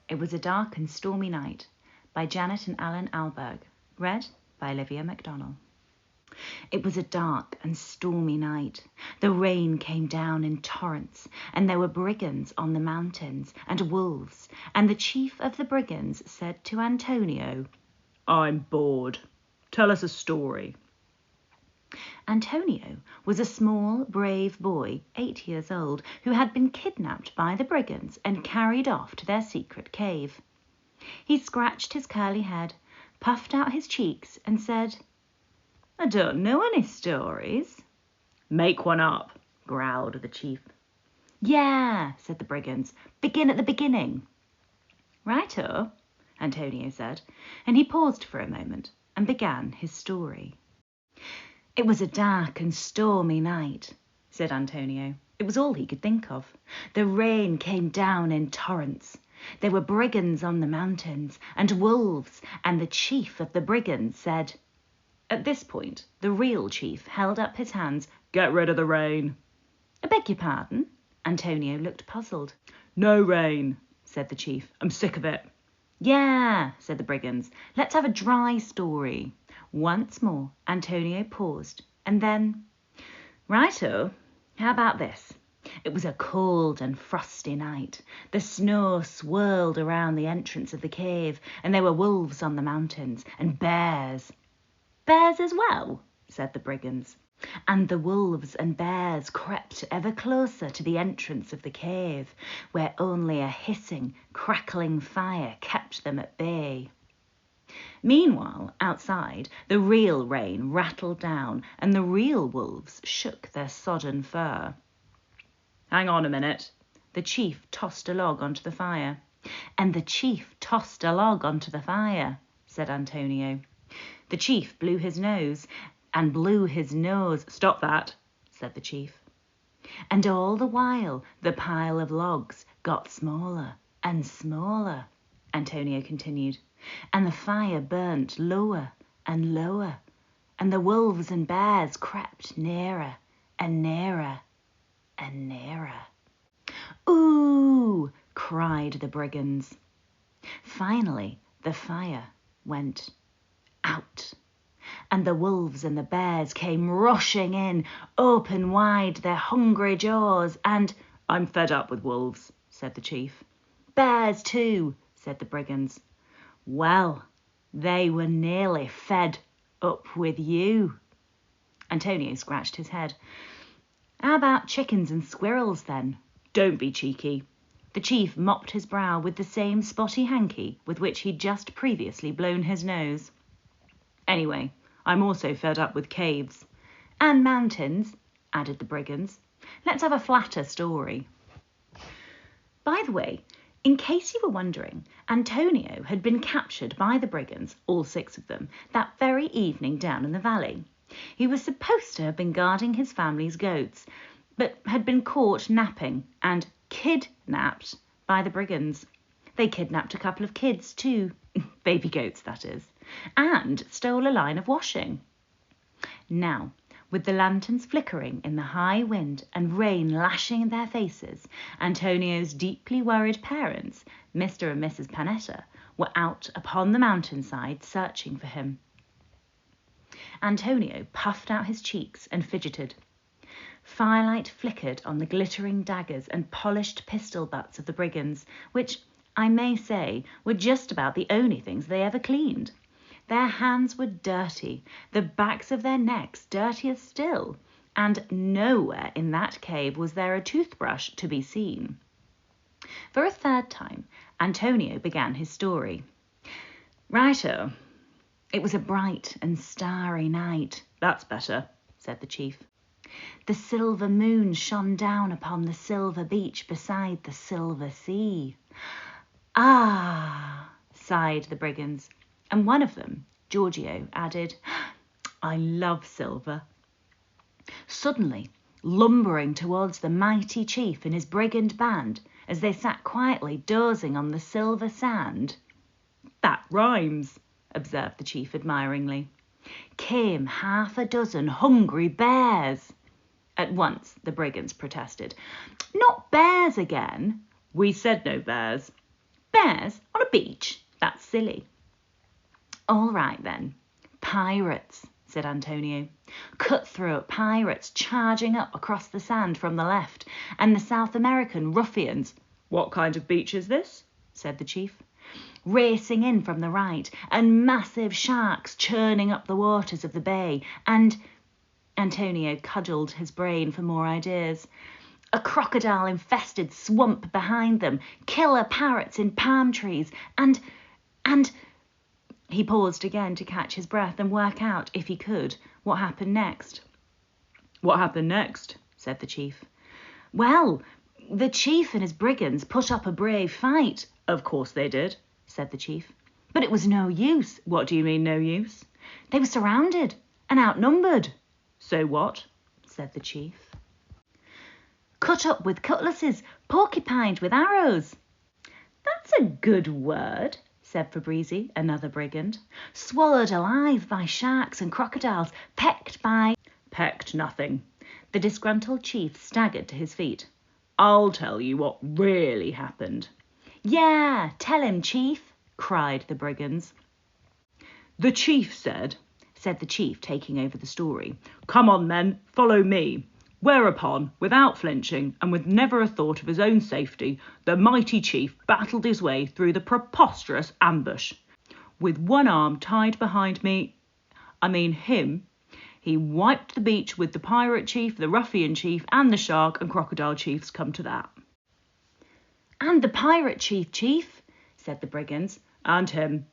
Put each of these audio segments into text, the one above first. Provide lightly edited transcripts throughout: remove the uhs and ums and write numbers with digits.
It was a Dark and Stormy Night by Janet and Alan Alberg, read by Olivia MacDonald. It was a dark and stormy night. The rain came down in torrents, and there were brigands on the mountains, and wolves, and the chief of the brigands said to Antonio, "I'm bored. Tell us a story." Antonio was a small, brave boy, 8 years old, who had been kidnapped by the brigands and carried off to their secret cave. He scratched his curly head, puffed out his cheeks, and said, "I don't know any stories." "Make one up," growled the chief. "Yeah," said the brigands. "Begin at the beginning." "Righto," Antonio said, and he paused for a moment and began his story. "It was a dark and stormy night," said Antonio. It was all he could think of. "The rain came down in torrents. There were brigands on the mountains, and wolves, and the chief of the brigands said—" At this point, the real chief held up his hands. "Get rid of the rain." "I beg your pardon?" Antonio looked puzzled. "No rain," said the chief. "I'm sick of it." "Yeah," said the brigands. "Let's have a dry story." Once more, Antonio paused, and then, "Righto, how about this? It was a cold and frosty night. The snow swirled around the entrance of the cave, and there were wolves on the mountains, and bears." "Bears as well?" said the brigands. "And the wolves and bears crept ever closer to the entrance of the cave, where only a hissing, crackling fire kept them at bay. Meanwhile, outside, the real rain rattled down, and the real wolves shook their sodden fur." "Hang on a minute." The chief tossed a log onto the fire. "And the chief tossed a log onto the fire," said Antonio. "The chief blew his nose, and blew his nose—" "Stop that," said the chief. "And all the while the pile of logs got smaller and smaller," Antonio continued, "and the fire burnt lower and lower, and the wolves and bears crept nearer and nearer and nearer." "Ooh!" cried the brigands. Finally, the fire went out, and the wolves and the bears came rushing in, open wide their hungry jaws, and— "I'm fed up with wolves," said the chief. "Bears too," said the brigands. "Well, they were nearly fed up with you." Antonio scratched his head. "How about chickens and squirrels then?" "Don't be cheeky." The chief mopped his brow with the same spotty hanky with which he'd just previously blown his nose. "Anyway, I'm also fed up with caves." "And mountains," added the brigands. "Let's have a flatter story." By the way, in case you were wondering, Antonio had been captured by the brigands, all 6 of them, that very evening down in the valley. He was supposed to have been guarding his family's goats, but had been caught napping and kidnapped by the brigands. They kidnapped a couple of kids too, baby goats that is, and stole a line of washing. Now, with the lanterns flickering in the high wind and rain lashing in their faces, Antonio's deeply worried parents, Mr. and Mrs. Panetta, were out upon the mountainside searching for him. Antonio puffed out his cheeks and fidgeted. Firelight flickered on the glittering daggers and polished pistol butts of the brigands, which, I may say, were just about the only things they ever cleaned. Their hands were dirty, the backs of their necks dirtier still, and nowhere in that cave was there a toothbrush to be seen. For a third time, Antonio began his story. "Righto. It was a bright and starry night." "That's better," said the chief. "The silver moon shone down upon the silver beach beside the silver sea." "Ah," sighed the brigands, and one of them, Giorgio, added, "I love silver." Suddenly, lumbering towards the mighty chief and his brigand band, as they sat quietly dozing on the silver sand— "That rhymes," observed the chief admiringly— "came 6 hungry bears." At once the brigands protested. "Not bears again." "We said no bears." Bears on a beach? That's silly. All right then. Pirates, said Antonio. Cutthroat pirates charging up across the sand from the left, and the South American ruffians. What kind of beach is this? Said the chief. Racing in from the right, and massive sharks churning up the waters of the bay, and... Antonio cudgelled his brain for more ideas. A crocodile-infested swamp behind them, killer parrots in palm trees, and... He paused again to catch his breath and work out, if he could, what happened next. What happened next? Said the chief. Well, the chief and his brigands put up a brave fight. Of course they did, said the chief. But it was no use. What do you mean, no use? They were surrounded and outnumbered. So what? Said the chief. Cut up with cutlasses, porcupined with arrows. That's a good word, said Fabrizi, another brigand. Swallowed alive by sharks and crocodiles, pecked by... Pecked nothing. The disgruntled chief staggered to his feet. I'll tell you what really happened. Yeah, tell him, chief, cried the brigands. The chief said the chief, taking over the story, come on men, follow me. Whereupon, without flinching, and with never a thought of his own safety, the mighty chief battled his way through the preposterous ambush. With one arm tied behind him, he wiped the beach with the pirate chief, the ruffian chief, and the shark and crocodile chiefs, come to that. And the pirate chief, said the brigands. And him.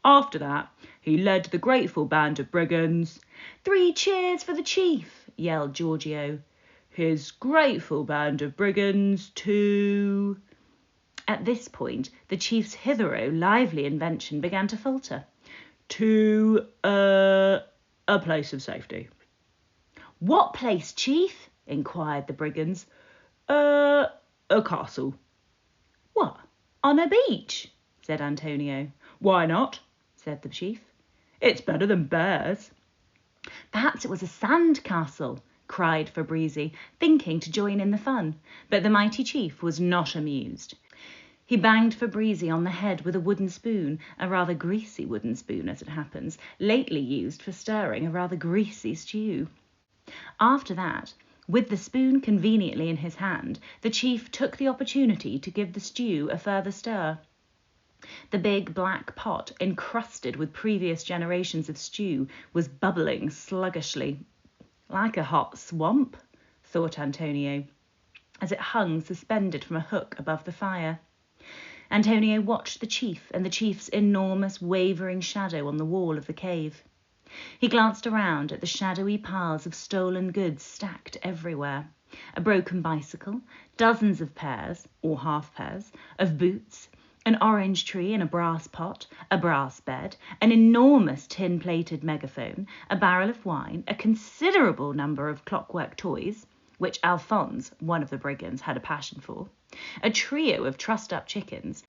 After that, he led the grateful band of brigands. 3 cheers for the chief, yelled Giorgio. His grateful band of brigands to... At this point, the chief's hitherto lively invention began to falter. To a place of safety. What place, chief? Inquired the brigands. A castle. What, on a beach? Said Antonio. Why not? Said the chief. It's better than bears. Perhaps it was a sand castle, cried Fabrizi, thinking to join in the fun, but the mighty chief was not amused. He banged Fabrizi on the head with a wooden spoon, a rather greasy wooden spoon, as it happens, lately used for stirring a rather greasy stew. After that, with the spoon conveniently in his hand, the chief took the opportunity to give the stew a further stir. The big black pot, encrusted with previous generations of stew, was bubbling sluggishly. Like a hot swamp, thought Antonio, as it hung suspended from a hook above the fire. Antonio watched the chief and the chief's enormous wavering shadow on the wall of the cave. He glanced around at the shadowy piles of stolen goods stacked everywhere. A broken bicycle, dozens of pairs, or half pairs, of boots, an orange tree in a brass pot, a brass bed, an enormous tin-plated megaphone, a barrel of wine, a considerable number of clockwork toys, which Alphonse, one of the brigands, had a passion for, a trio of trussed-up chickens,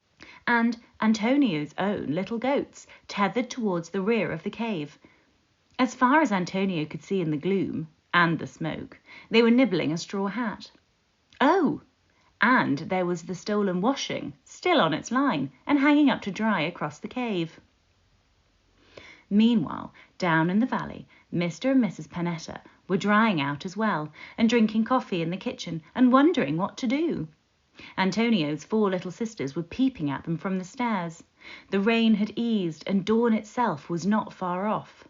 and Antonio's own little goats, tethered towards the rear of the cave. As far as Antonio could see in the gloom, and the smoke, they were nibbling a straw hat. Oh! And there was the stolen washing, still on its line, and hanging up to dry across the cave. Meanwhile, down in the valley, Mr. and Mrs. Panetta were drying out as well, and drinking coffee in the kitchen, and wondering what to do. Antonio's 4 little sisters were peeping at them from the stairs. The rain had eased, and dawn itself was not far off.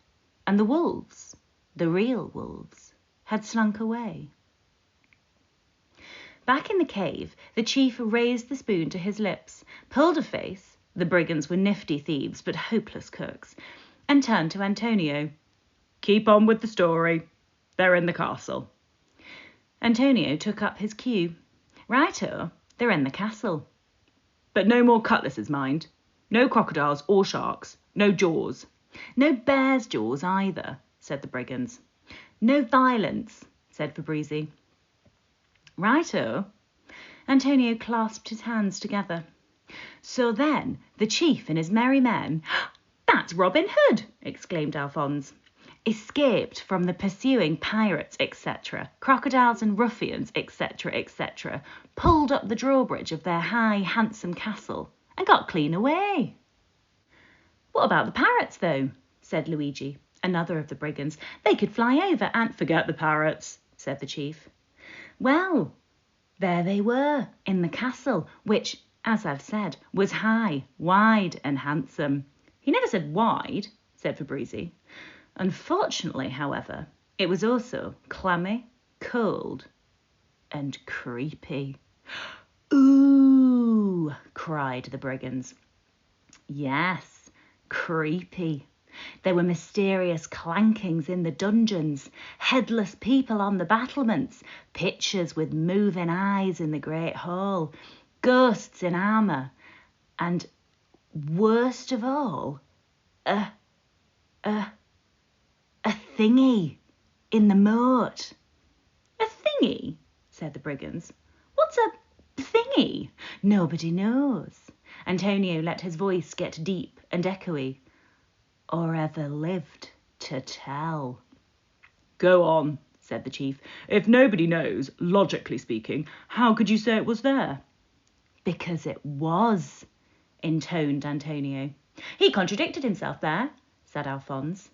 And the wolves, the real wolves, had slunk away. Back in the cave, the chief raised the spoon to his lips, pulled a face — the brigands were nifty thieves but hopeless cooks — and turned to Antonio. Keep on with the story. They're in the castle. Antonio took up his cue. Righto, they're in the castle. But no more cutlasses, mind. No crocodiles or sharks. No jaws. No bear's jaws either, said the brigands. No violence, said Fabrizi. Righto. Antonio clasped his hands together. So then, the chief and his merry men... That's Robin Hood, exclaimed Alphonse. Escaped from the pursuing pirates, etc., crocodiles and ruffians, etc., etc., pulled up the drawbridge of their high, handsome castle, and got clean away. What about the parrots, though? Said Luigi, another of the brigands. They could fly over and forget the parrots, said the chief. Well, there they were, in the castle, which, as I've said, was high, wide and handsome. He never said wide, said Fabrizi. Unfortunately, however, it was also clammy, cold and creepy. Ooh, cried the brigands. Yes, creepy. There were mysterious clankings in the dungeons, headless people on the battlements, pictures with moving eyes in the great hall, ghosts in armour, and, worst of all, a thingy in the moat. A thingy, said the brigands. What's a thingy? Nobody knows. Antonio let his voice get deep and echoey. Or ever lived to tell. Go on, said the chief. If nobody knows, logically speaking, how could you say it was there? Because it was, intoned Antonio. He contradicted himself there, said Alphonse.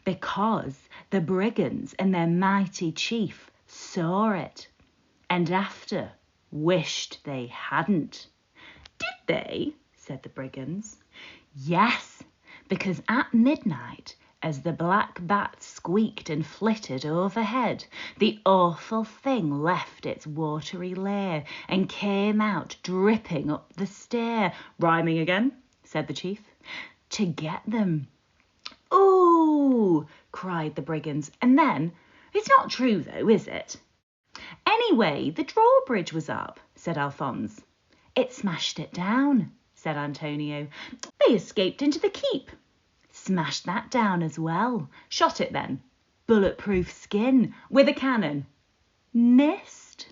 Because the brigands and their mighty chief saw it, and after wished they hadn't. Did they? Said the brigands. Yes, because at midnight, as the black bat squeaked and flitted overhead, the awful thing left its watery lair and came out dripping up the stair. Rhyming again, said the chief. To get them. Ooh, cried the brigands. And then, it's not true though, is it? Anyway, the drawbridge was up, said Alphonse. It smashed it down, said Antonio. They escaped into the keep. Smashed that down as well. Shot it then. Bulletproof skin with a cannon. Missed.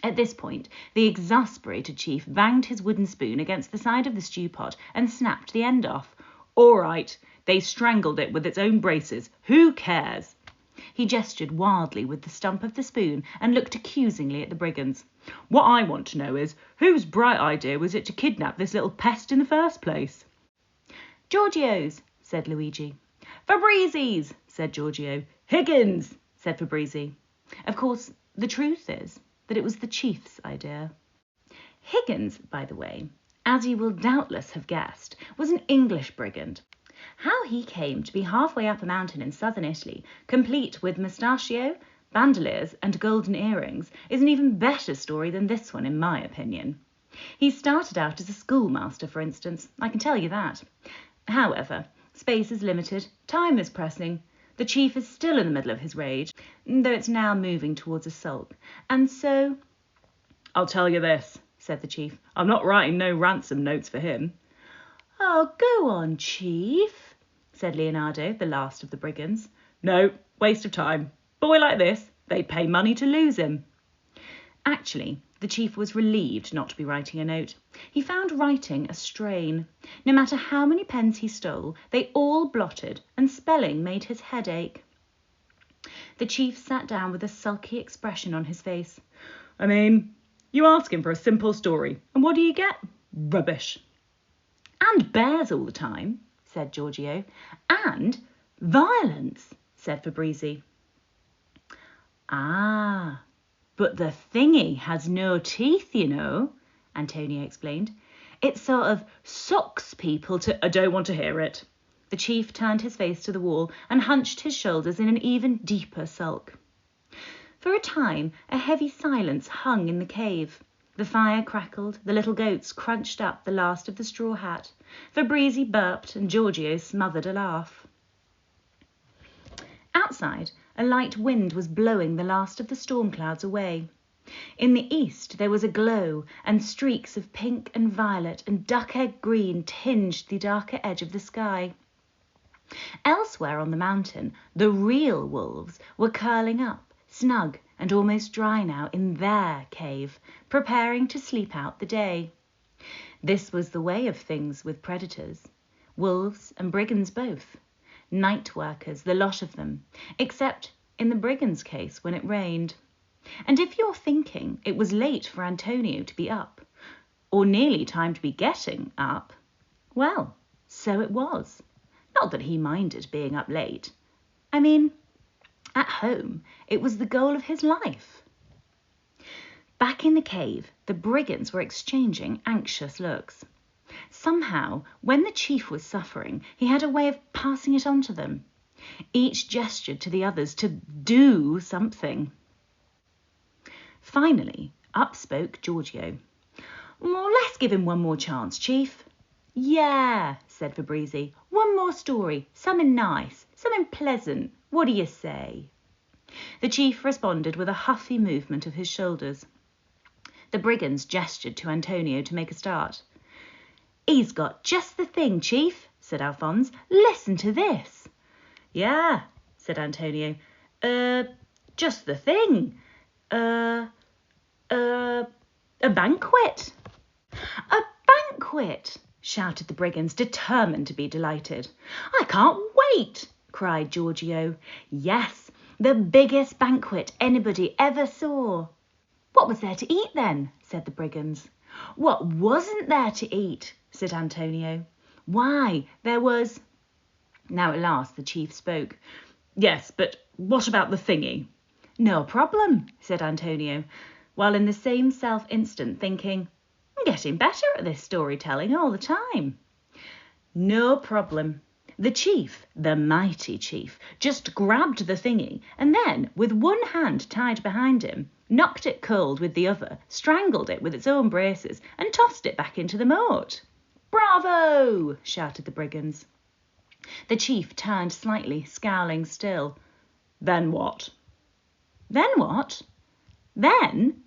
At this point, the exasperated chief banged his wooden spoon against the side of the stew pot and snapped the end off. All right, they strangled it with its own braces. Who cares? He gestured wildly with the stump of the spoon and looked accusingly at the brigands. What I want to know is, whose bright idea was it to kidnap this little pest in the first place? Giorgio's, said Luigi. Fabrizi's, said Giorgio. Higgins, said Fabrizi. Of course, the truth is that it was the chief's idea. Higgins, by the way, as you will doubtless have guessed, was an English brigand. How he came to be halfway up a mountain in southern Italy, complete with mustachio, bandoliers and golden earrings, is an even better story than this one, in my opinion. He started out as a schoolmaster, for instance, I can tell you that. However, space is limited, time is pressing, the chief is still in the middle of his rage, though it's now moving towards a sulk, and so... I'll tell you this, said the chief, I'm not writing no ransom notes for him. Oh, go on, chief, said Leonardo, the last of the brigands. No, waste of time. Boy like this, they'd pay money to lose him. Actually, the chief was relieved not to be writing a note. He found writing a strain. No matter how many pens he stole, they all blotted, and spelling made his head ache. The chief sat down with a sulky expression on his face. I mean, you ask him for a simple story, and what do you get? Rubbish. And bears all the time, said Giorgio. And violence, said Fabrizi. Ah, but the thingy has no teeth, you know, Antonio explained. It sort of sucks people to... I don't want to hear it. The chief turned his face to the wall and hunched his shoulders in an even deeper sulk. For a time, a heavy silence hung in the cave. The fire crackled, the little goats crunched up the last of the straw hat. Fabrizi burped and Giorgio smothered a laugh. Outside, a light wind was blowing the last of the storm clouds away. In the east there was a glow, and streaks of pink and violet and duck-egg green tinged the darker edge of the sky. Elsewhere on the mountain, the real wolves were curling up, snug and almost dry now in their cave, preparing to sleep out the day. This was the way of things with predators. Wolves and brigands both. Night workers, the lot of them, except in the brigands' case when it rained. And if you're thinking it was late for Antonio to be up, or nearly time to be getting up. Well, so it was. Not that he minded being up late. I mean, at home, it was the goal of his life. Back in the cave, the brigands were exchanging anxious looks. Somehow, when the chief was suffering, he had a way of passing it on to them. Each gestured to the others to do something. Finally, up spoke Giorgio. "Well, let's give him one more chance, Chief." "Yeah," said Fabrizi. "One more story, something nice, something pleasant. What do you say?" The chief responded with a huffy movement of his shoulders. The brigands gestured to Antonio to make a start. "He's got just the thing, Chief," said Alphonse. "Listen to this." "Yeah," said Antonio. Just the thing. A banquet." "A banquet!" shouted the brigands, determined to be delighted. "I can't wait," cried Giorgio. "Yes, the biggest banquet anybody ever saw." "What was there to eat then?" said the brigands. "What wasn't there to eat?" said Antonio. "Why, there was—" Now at last the chief spoke. "Yes, but what about the thingy?" "No problem," said Antonio, while in the same self-instant thinking, "I'm getting better at this storytelling all the time." "No problem." The chief, the mighty chief, just grabbed the thingy and then, with one hand tied behind him, knocked it cold with the other, strangled it with its own braces, and tossed it back into the moat. "Bravo!" shouted the brigands. The chief turned slightly, scowling still. "Then what?" "Then what? Then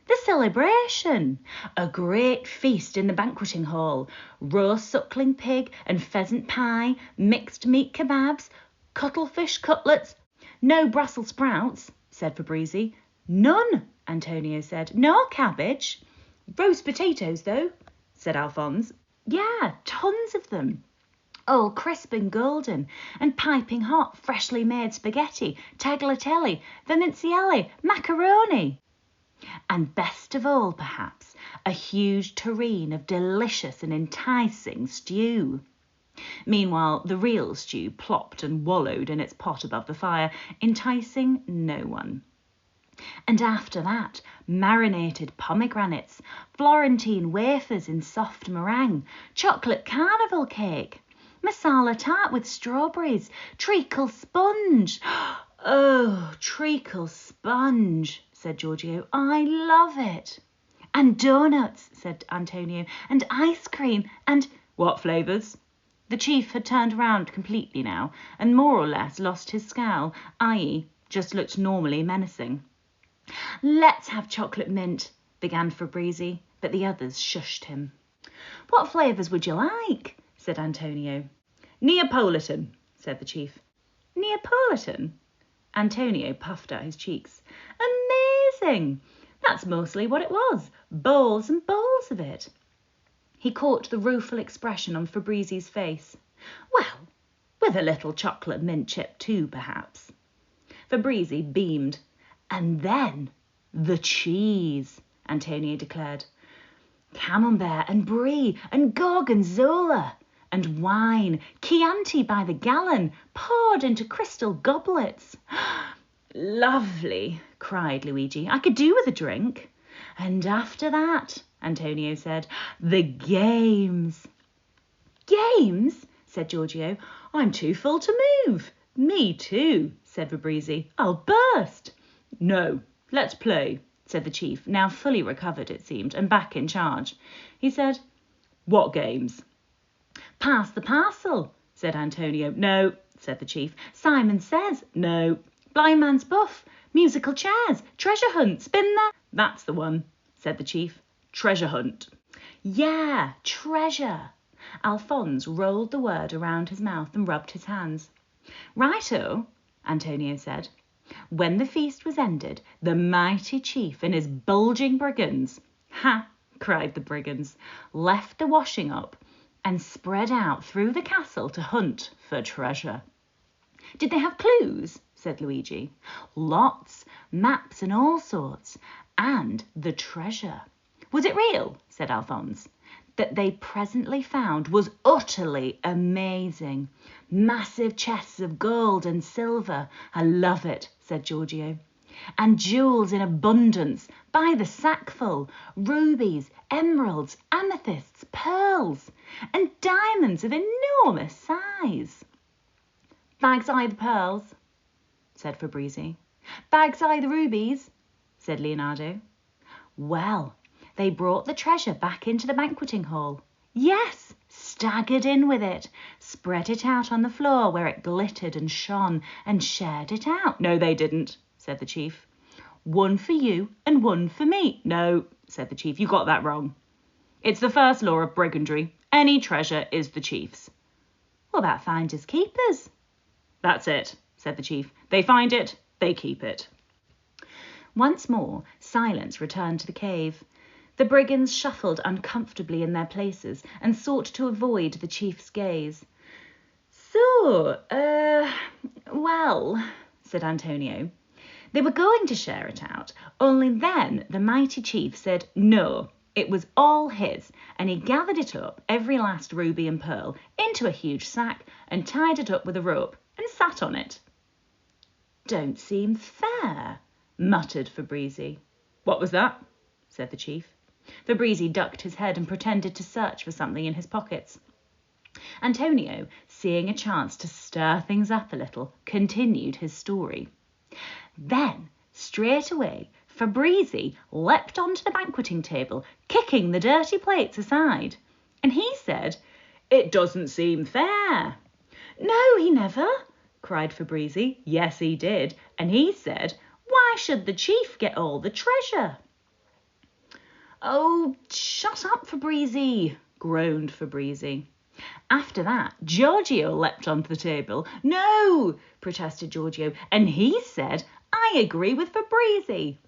the celebration. A great feast in the banqueting hall. Roast suckling pig and pheasant pie, mixed meat kebabs, cuttlefish cutlets." "No Brussels sprouts," said Fabrizi. "None," Antonio said. "Nor cabbage." "Roast potatoes, though," said Alphonse. "Yeah, tons of them. All crisp and golden, and piping hot, freshly made spaghetti, tagliatelle, vermicelli, macaroni. And best of all, perhaps, a huge tureen of delicious and enticing stew." Meanwhile, the real stew plopped and wallowed in its pot above the fire, enticing no one. And after that, marinated pomegranates, Florentine wafers in soft meringue, chocolate carnival cake, masala tart with strawberries, treacle sponge. "Oh, treacle sponge," said Giorgio. "I love it." "And donuts," said Antonio, "and ice cream, and—" "What flavours?" The chief had turned round completely now, and more or less lost his scowl, i.e., just looked normally menacing. "Let's have chocolate mint," began Fabrizi, but the others shushed him. "What flavours would you like?" said Antonio. "Neapolitan," said the chief. "Neapolitan?" Antonio puffed out his cheeks. "Amazing! That's mostly what it was. Bowls and bowls of it." He caught the rueful expression on Fabrizi's face. "Well, with a little chocolate mint chip too, perhaps." Fabrizi beamed. "And then the cheese," Antonio declared. "Camembert and brie and gorgonzola. And wine, Chianti by the gallon, poured into crystal goblets." "Lovely," cried Luigi. "I could do with a drink." "And after that," Antonio said, "the games." "Games?" said Giorgio. "I'm too full to move." "Me too," said Fabrizi. "I'll burst." "No, let's play," said the chief, now fully recovered, it seemed, and back in charge. He said, "What games?" "Pass the parcel," said Antonio. "No," said the chief. "Simon Says." "No." "Blind Man's Buff." "Musical chairs." "Treasure Hunt." "Spin the—" "That's the one," said the chief. "Treasure Hunt." "Yeah, treasure." Alphonse rolled the word around his mouth and rubbed his hands. "Righto," Antonio said. When the feast was ended, the mighty chief and his bulging brigands, "Ha!" cried the brigands, left the washing up and spread out through the castle to hunt for treasure. "Did they have clues?" said Luigi. "Lots, maps and all sorts, and the treasure. Was it real? Said Alphonse. That they presently found was utterly amazing. Massive chests of gold and silver. I love it, said Giorgio. And jewels in abundance, by the sackful, rubies, emeralds, amethysts, pearls, and diamonds of enormous size. Bags eye the pearls, said Fabrizi. Bags eye the rubies, said Leonardo. Well, they brought the treasure back into the banqueting hall. Yes, staggered in with it, spread it out on the floor where it glittered and shone, and shared it out. No, they didn't, said the chief. One for you and one for me. No, said the chief, you got that wrong. It's the first law of brigandry. Any treasure is the chief's. What about finders keepers? That's it, said the chief. They find it, they keep it. Once more, silence returned to the cave. The brigands shuffled uncomfortably in their places and sought to avoid the chief's gaze. So, well, said Antonio. They were going to share it out, only then the mighty chief said no, it was all his, and he gathered it up, every last ruby and pearl, into a huge sack and tied it up with a rope and sat on it. Don't seem fair, muttered Fabrizi. What was that? Said the chief. Fabrizi ducked his head and pretended to search for something in his pockets. Antonio, seeing a chance to stir things up a little, continued his story. Then, straight away, Fabrizi leapt onto the banqueting table, kicking the dirty plates aside. And he said, It doesn't seem fair. No, he never, cried Fabrizi. Yes, he did. And he said, Why should the chief get all the treasure? Oh, shut up, Fabrizi, groaned Fabrizi. After that, Giorgio leapt onto the table. No, protested Giorgio, and he said, I agree with Fabrizi.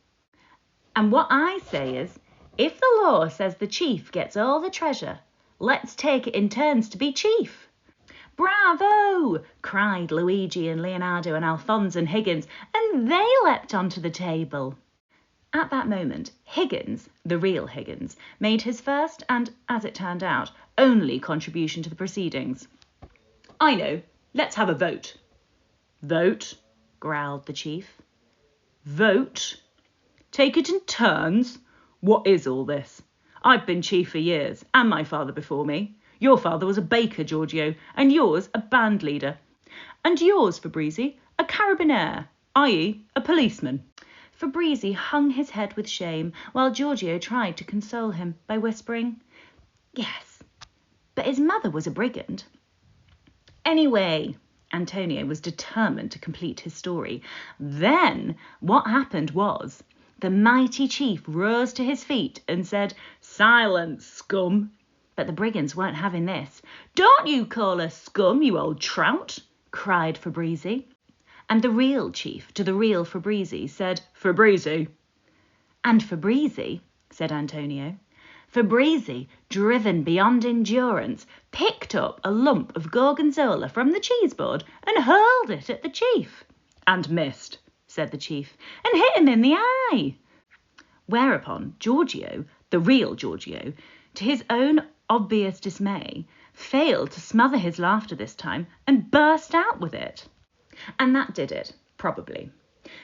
And what I say is, if the law says the chief gets all the treasure, let's take it in turns to be chief. Bravo, cried Luigi and Leonardo and Alphonse and Higgins, and they leapt onto the table. At that moment, Higgins, the real Higgins, made his first and, as it turned out, only contribution to the proceedings. I know. Let's have a vote. Vote, growled the chief. Vote? Take it in turns? What is all this? I've been chief for years, and my father before me. Your father was a baker, Giorgio, and yours a band leader. And yours, Fabrizi, a carabiniere, i.e. a policeman. Fabrizi hung his head with shame, while Giorgio tried to console him by whispering, Yes, but his mother was a brigand. Anyway, Antonio was determined to complete his story. Then what happened was, the mighty chief rose to his feet and said, Silence, scum. But the brigands weren't having this. Don't you call us scum, you old trout, cried Fabrizi. And the real chief to the real Fabrizi said, Fabrizi. And Fabrizi, said Antonio. Fabrizi, driven beyond endurance, picked up a lump of gorgonzola from the cheese board and hurled it at the chief. And missed, said the chief, and hit him in the eye. Whereupon Giorgio, the real Giorgio, to his own obvious dismay, failed to smother his laughter this time and burst out with it. And that did it, probably.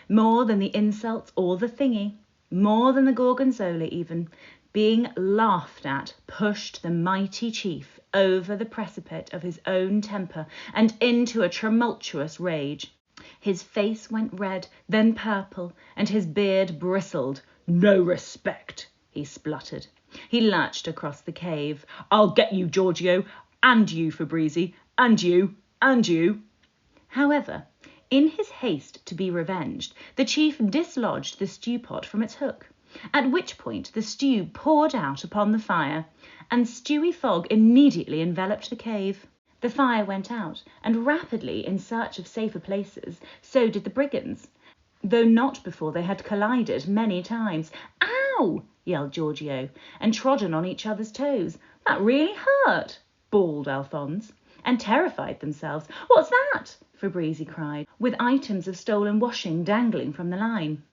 More than the insults or the thingy, more than the gorgonzola even, being laughed at pushed the mighty chief over the precipice of his own temper and into a tumultuous rage. His face went red, then purple, and his beard bristled. No respect, he spluttered. He lurched across the cave. I'll get you, Giorgio, and you, Fabrizi, and you, and you. However, in his haste to be revenged, the chief dislodged the stew pot from its hook, at which point the stew poured out upon the fire, and stewy fog immediately enveloped the cave. The fire went out, and rapidly, in search of safer places, so did the brigands, though not before they had collided many times. Ow! Yelled Giorgio, and trodden on each other's toes. That really hurt, bawled Alphonse, and terrified themselves. What's that? Fabrizi cried, with items of stolen washing dangling from the line.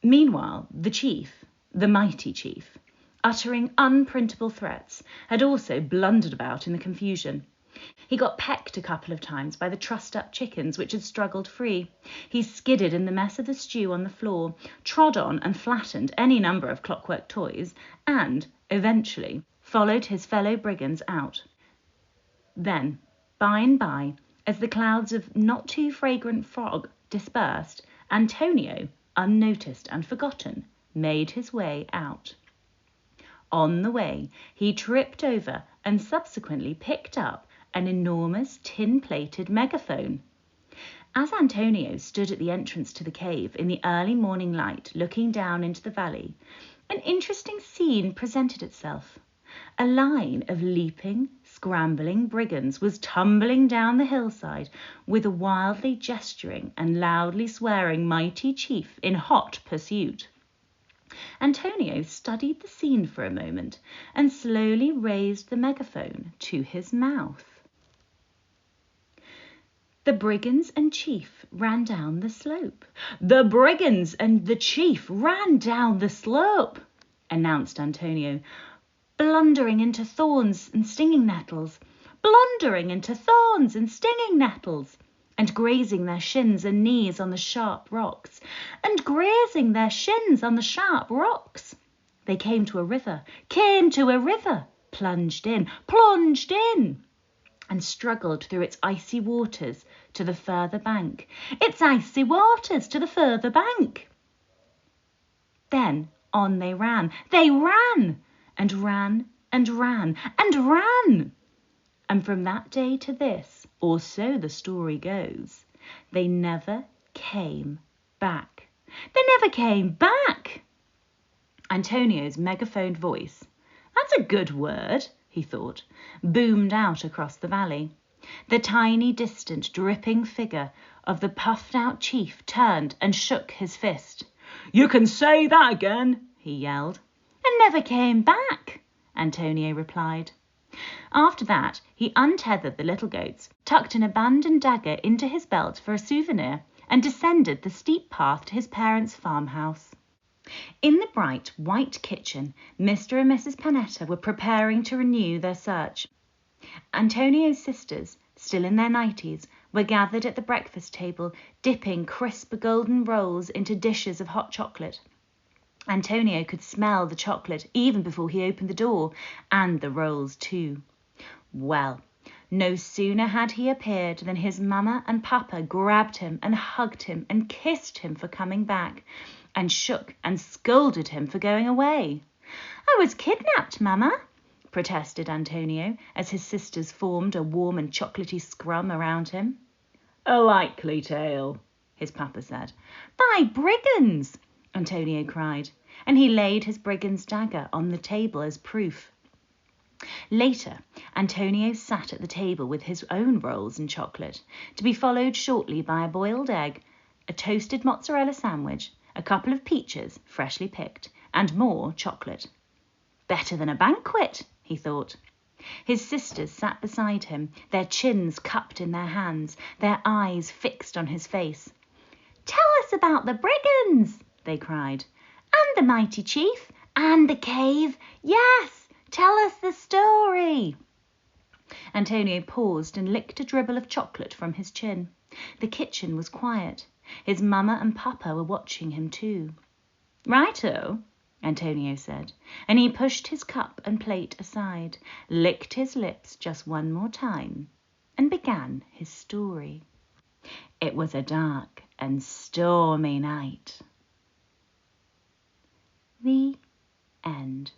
Meanwhile, the chief, the mighty chief, uttering unprintable threats, had also blundered about in the confusion. He got pecked a couple of times by the trussed-up chickens which had struggled free. He skidded in the mess of the stew on the floor, trod on and flattened any number of clockwork toys, and, eventually, followed his fellow brigands out. Then, by and by, as the clouds of not-too-fragrant fog dispersed, Antonio, unnoticed and forgotten, made his way out. On the way, he tripped over and subsequently picked up an enormous tin-plated megaphone. As Antonio stood at the entrance to the cave in the early morning light looking down into the valley, an interesting scene presented itself. A line of leaping, scrambling brigands was tumbling down the hillside with a wildly gesturing and loudly swearing mighty chief in hot pursuit. Antonio studied the scene for a moment and slowly raised the megaphone to his mouth. The brigands and chief ran down the slope. The brigands and the chief ran down the slope, announced Antonio, blundering into thorns and stinging nettles, blundering into thorns and stinging nettles, and grazing their shins and knees on the sharp rocks, and grazing their shins on the sharp rocks. They came to a river, plunged in, and struggled through its icy waters to the further bank. Its icy waters to the further bank. Then on they ran, and ran, and ran, and ran. And from that day to this, or so the story goes, they never came back. They never came back! Antonio's megaphoned voice, "That's a good word," he thought, boomed out across the valley. The tiny, distant, dripping figure of the puffed-out chief turned and shook his fist. "You can say that again," he yelled. "And never came back," Antonio replied. After that, he untethered the little goats, tucked an abandoned dagger into his belt for a souvenir, and descended the steep path to his parents' farmhouse. In the bright white kitchen, Mr. and Mrs. Panetta were preparing to renew their search. Antonio's sisters, still in their nighties, were gathered at the breakfast table, dipping crisp golden rolls into dishes of hot chocolate. Antonio could smell the chocolate even before he opened the door, and the rolls too. Well, no sooner had he appeared than his mamma and papa grabbed him and hugged him and kissed him for coming back, and shook and scolded him for going away. "I was kidnapped, Mamma," protested Antonio, as his sisters formed a warm and chocolatey scrum around him. "A likely tale," his papa said. "By brigands!" Antonio cried, and he laid his brigand's dagger on the table as proof. Later, Antonio sat at the table with his own rolls and chocolate, to be followed shortly by a boiled egg, a toasted mozzarella sandwich, a couple of peaches, freshly picked, and more chocolate. Better than a banquet, he thought. His sisters sat beside him, their chins cupped in their hands, their eyes fixed on his face. "Tell us about the brigands," they cried. "And the mighty chief, and the cave. Yes, tell us the story." Antonio paused and licked a dribble of chocolate from his chin. The kitchen was quiet. His mamma and papa were watching him too. "Righto," Antonio said, and he pushed his cup and plate aside, licked his lips just one more time, and began his story. It was a dark and stormy night. The end.